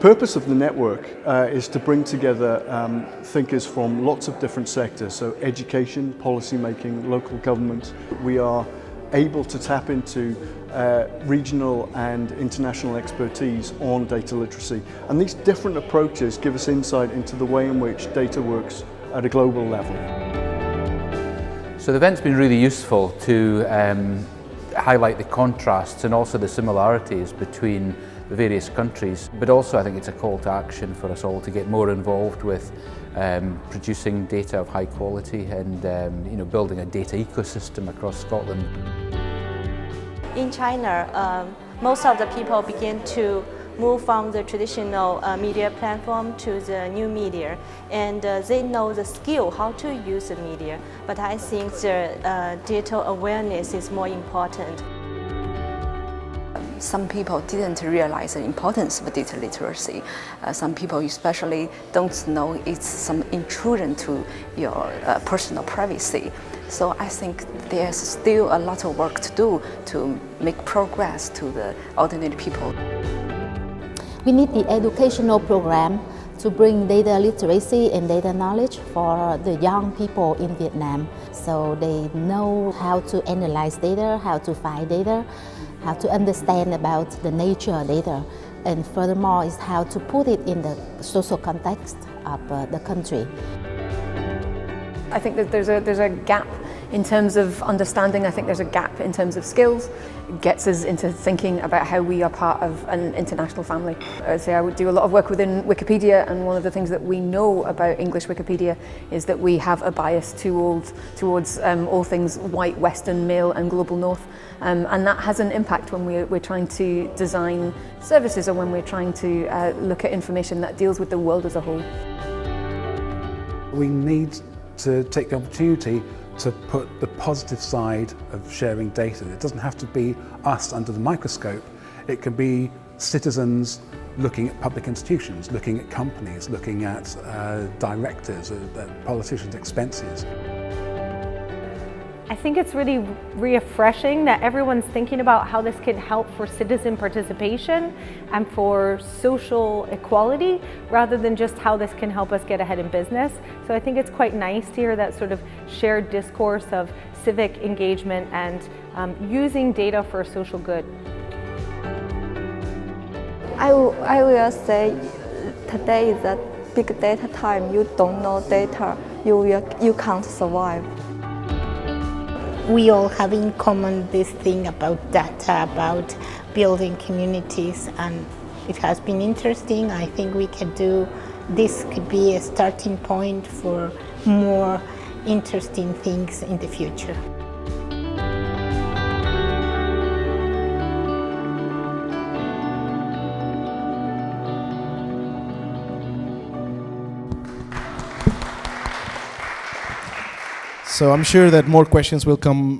purpose of the network is to bring together thinkers from lots of different sectors, so education, policy making, local government. We are able to tap into regional and international expertise on data literacy. And these different approaches give us insight into the way in which data works at a global level. So the event's been really useful to highlight the contrasts and also the similarities between the various countries, but also I think it's a call to action for us all to get more involved with producing data of high quality and building a data ecosystem across Scotland. In China, most of the people begin to move from the traditional media platform to the new media, and they know the skill how to use the media, but I think the digital awareness is more important. Some people didn't realize the importance of data literacy. Some people especially don't know it's some intrusion to your personal privacy. So I think there's still a lot of work to do to make progress to the ordinary people. We need the educational program to bring data literacy and data knowledge for the young people in Vietnam, so they know how to analyze data, how to find data, how to understand about the nature of data, and furthermore is how to put it in the social context of the country. I think that there's a gap in terms of understanding. I think there's a gap in terms of skills. It gets us into thinking about how we are part of an international family. I would do a lot of work within Wikipedia, and one of the things that we know about English Wikipedia is that we have a bias towards all things white, Western, male and global north. And that has an impact when we're trying to design services or when we're trying to look at information that deals with the world as a whole. We need to take the opportunity to put the positive side of sharing data. It doesn't have to be us under the microscope. It can be citizens looking at public institutions, looking at companies, looking at directors, politicians' expenses. I think it's really refreshing that everyone's thinking about how this can help for citizen participation and for social equality, rather than just how this can help us get ahead in business. So I think it's quite nice to hear that sort of shared discourse of civic engagement and using data for social good. I will say today is a big data time. You don't know data, you can't survive. We all have in common this thing about data, about building communities, and it has been interesting. I think this could be a starting point for more interesting things in the future. So I'm sure that more questions will come